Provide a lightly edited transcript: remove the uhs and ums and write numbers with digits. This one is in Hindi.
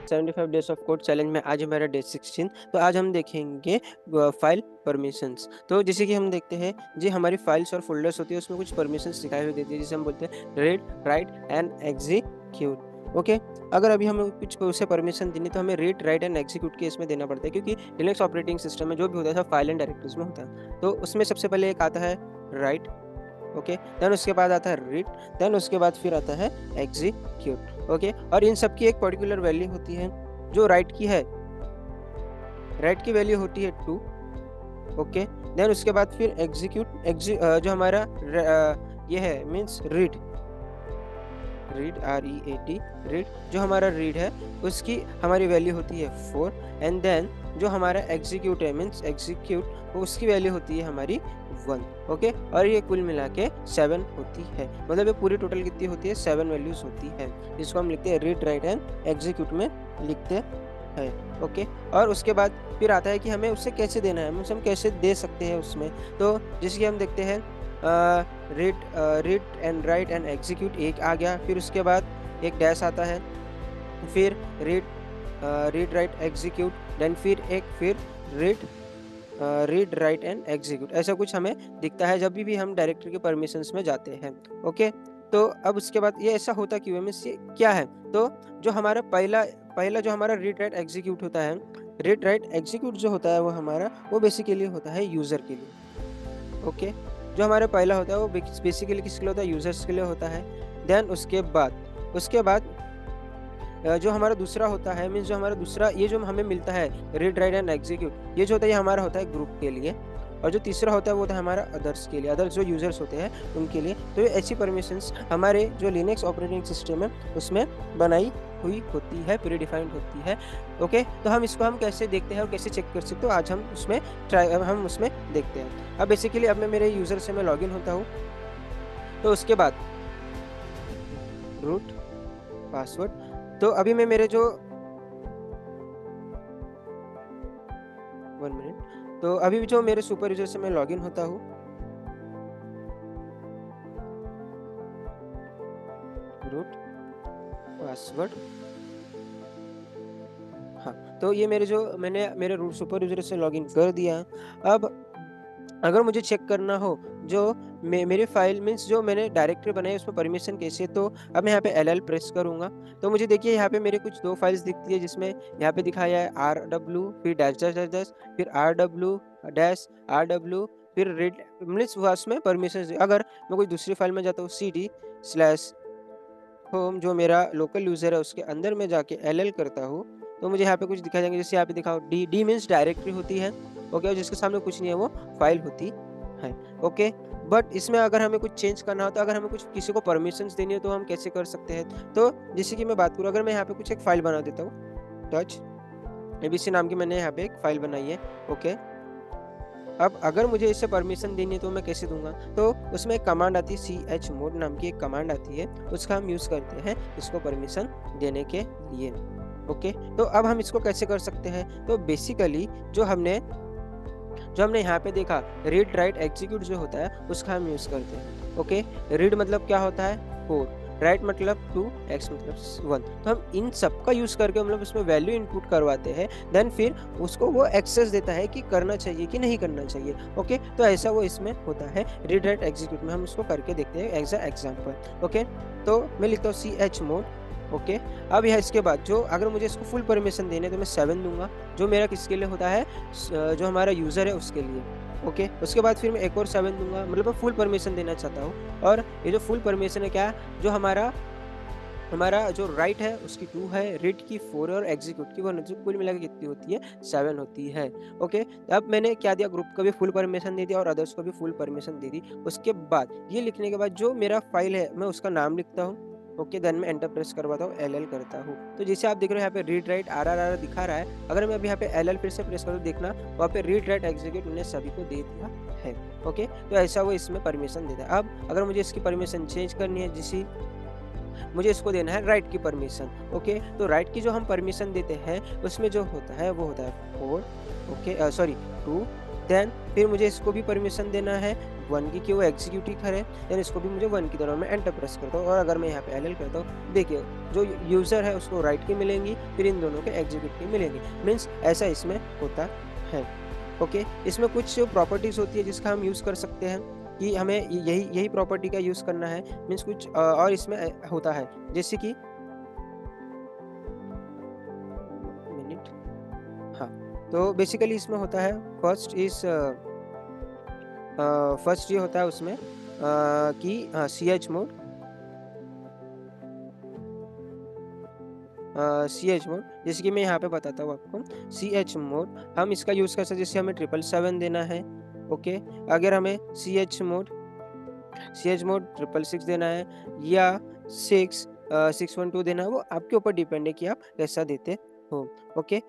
75 डेज ऑफ कोड चैलेंज में आज हमारा डे 16। तो आज हम देखेंगे फाइल परमिशंस। तो जैसे कि हम देखते हैं जी, हमारी फाइल्स और फोल्डर्स होती है, उसमें कुछ परमिशंस दिखाई हुई देती है, जिसे हम बोलते हैं read, right and execute. Okay, अगर अभी हमें कुछ उसे परमिशन देनी तो हमें रीड, राइट एंड एग्जीक्यूट के इसमें देना पड़ता है, क्योंकि लिनक्स ऑपरेटिंग सिस्टम में जो भी होता है सब फाइल एंड डायरेक्टरीज में होता है। तो उसमें सबसे पहले एक आता है राइट, ओके, देन उसके बाद आता है रीड, देन उसके बाद फिर आता है एग्जीक्यूट। ओके, और इन सब की एक पर्टिकुलर वैल्यू होती है। जो राइट की है, राइट की वैल्यू होती है 2। ओके, देन उसके बाद फिर एग्जीक्यूट जो हमारा ये है मीन्स रीड, READ, रीड जो हमारा रीड है उसकी हमारी वैल्यू होती है 4। एंड देन जो हमारा एग्जीक्यूट है मीन्स एग्जीक्यूट, उसकी वैल्यू होती है हमारी 1। ओके, और ये कुल मिला के 7 होती है। मतलब ये पूरी टोटल कितनी होती है? 7 वैल्यूज होती है, जिसको हम लिखते हैं रीड, राइट एंड एग्जीक्यूट में लिखते हैं। ओके, और उसके बाद फिर आता है कि हमें उससे कैसे देना है, हम कैसे दे सकते हैं उसमें। तो जैसे कि हम देखते हैं read and right and execute एक आ गया, फिर उसके बाद एक डैश आता है, फिर रीड राइट एग्जीक्यूट, देन फिर रीड राइट एंड एग्जीक्यूट, ऐसा कुछ हमें दिखता है जब भी हम डायरेक्टरी के परमिशंस में जाते हैं। ओके, तो अब उसके बाद ये ऐसा होता क्यों है, मीन्स ये क्या है? तो जो हमारा पहला जो हमारा रीड राइट एग्जीक्यूट होता है, रीड राइट एग्जीक्यूट जो होता है वो बेसिकली होता है यूजर के लिए। ओके, जो हमारा पहला होता है वो बेसिकली किसके लिए होता है? यूजर्स के लिए होता है। देन उसके बाद जो हमारा दूसरा होता है, मीन्स जो हमारा दूसरा ये जो हमें मिलता है रीड, राइट एंड एग्जीक्यूट, ये जो होता है ये हमारा होता है ग्रुप के लिए। और जो तीसरा होता है वो होता है हमारा अदर्स के लिए, अदर्स जो यूजर्स होते हैं उनके लिए। तो ये ऐसी परमिशंस हमारे जो लिनक्स ऑपरेटिंग सिस्टम है उसमें बनाई हुई होती है, प्री डिफाइंड होती है। ओके, तो हम इसको कैसे देखते हैं और कैसे चेक कर सकते हो, आज हम उसमें देखते हैं। अब बेसिकली अब मैं मेरे यूजर से मैं लॉगिन होता हूँ, तो उसके बाद रूट पासवर्ड, तो अभी मैं मेरे जो 1 मिनट, तो अभी जो मेरे सुपर यूजर से मैं लॉगिन होता हूँ, रूट पासवर्ड, हाँ, तो ये मैंने मेरे रूट सुपर यूजर से लॉगिन कर दिया। अब अगर मुझे चेक करना हो जो मेरी फाइल मीन्स जो मैंने डायरेक्टरी बनाई उसमें परमिशन कैसे है, तो अब मैं यहाँ पे LL प्रेस करूँगा, तो मुझे देखिए यहाँ पे मेरे कुछ 2 फाइल्स दिखती है, जिसमें यहाँ पे दिखाया है RW फिर डैश डैश डैश डैश फिर RW फिर रीड, मीन्स उसमें परमिशन। अगर मैं कोई दूसरी फाइल में जाता हूँ CD/होम जो मेरा लोकल यूजर है उसके अंदर में जाके LL करता हूँ, तो मुझे यहाँ पे कुछ दिखाई देंगे, जैसे यहाँ पे दिखाओ D मीन्स डायरेक्टरी होती है। ओके, और जिसके सामने कुछ नहीं है वो फाइल होती है। ओके, बट इसमें अगर हमें कुछ चेंज करना हो, तो अगर हमें कुछ किसी को परमिशंस देनी हो तो हम कैसे कर सकते हैं? तो जैसे कि मैं बात करूँ, अगर मैं यहाँ पे कुछ एक फाइल बना देता हूँ, टच ABC नाम की मैंने यहाँ पे एक फाइल बनाई है। ओके, अब अगर मुझे इससे परमिशन देनी है तो मैं कैसे दूंगा? तो उसमें एक कमांड आती है, chmod नाम की एक कमांड आती है, उसका हम यूज करते हैं इसको परमिशन देने के लिए। ओके, तो अब हम इसको कैसे कर सकते हैं? तो बेसिकली जो हमने यहाँ पे देखा रीड, राइट, एग्जीक्यूट जो होता है उसका हम यूज करते हैं। ओके, रीड मतलब क्या होता है? 4, राइट मतलब 2, एक्स मतलब 1। तो हम इन सब का यूज करके मतलब उसमें वैल्यू इनपुट करवाते हैं, देन फिर उसको वो एक्सेस देता है कि करना चाहिए कि नहीं करना चाहिए। ओके, तो ऐसा वो इसमें होता है रीड, राइट, एग्जीक्यूट में। हम उसको करके देखते हैं एज अ एग्जाम्पल। ओके, तो मैं लिखता हूँ chmod। ओके, अब यह इसके बाद जो अगर मुझे इसको फुल परमिशन देने तो मैं 7 दूंगा, जो मेरा किसके लिए होता है? जो हमारा यूजर है उसके लिए। ओके, उसके बाद फिर मैं एक और 7 दूंगा, मतलब मैं फुल परमिशन देना चाहता हूँ। और ये जो फुल परमिशन है क्या? जो हमारा जो राइट है उसकी 2 है, रीड की 4 और एग्जीक्यूट की 1, जो कुल मिला के कितनी होती है? 7 होती है। ओके, अब मैंने क्या दिया? ग्रुप को भी फुल परमिशन दे दिया और अदर्स को भी फुल परमिशन दे दी। उसके बाद ये लिखने के बाद जो मेरा फाइल है मैं उसका नाम लिखता हूँ। ओके, देन मैं एंटर प्रेस करवाता हूँ, LL करता हूँ। तो जैसे आप देख रहे हो यहाँ पे रीड, राइट, RR दिखा रहा है। अगर मैं अभी यहाँ पे LL फिर से प्रेस करूँ, देखना वहाँ पे रीड, राइट, एग्जीक्यूट उन्हें सभी को दे दिया है। ओके, तो ऐसा वो इसमें परमिशन देता है। अब अगर मुझे इसकी परमिशन चेंज करनी है, जिसे मुझे इसको देना है राइट की परमिशन। ओके, तो राइट की जो हम परमिशन देते हैं उसमें जो होता है वो होता है 4, ओके, सॉरी 2, देन फिर मुझे इसको भी परमिशन देना है 1 की वो एग्जीक्यूटिव है, देन इसको भी मुझे 1 की तरह मैं एंटर प्रेस करता हूँ और अगर मैं यहाँ पे एलएल करता हूँ, देखिए जो यूज़र है उसको राइट की मिलेंगी, फिर इन दोनों के एग्जीक्यूट की मिलेंगी। मीन्स ऐसा इसमें होता है। ओके, इसमें कुछ प्रॉपर्टीज़ होती है जिसका हम यूज़ कर सकते हैं कि हमें यही यही प्रॉपर्टी का यूज़ करना है। मीन्स कुछ और इसमें होता है जैसे कि मिनट, हाँ, तो बेसिकली इसमें होता है फर्स्ट ये होता है उसमें कि ch मोड जैसे कि मैं यहाँ पे बताता हूँ आपको। ch मोड हम इसका यूज़ कर सकते हैं जैसे हमें 777 देना है। ओके, अगर हमें ch मोड 666 देना है या 612 देना है, वो आपके ऊपर डिपेंड है कि आप कैसा देते हो। ओके,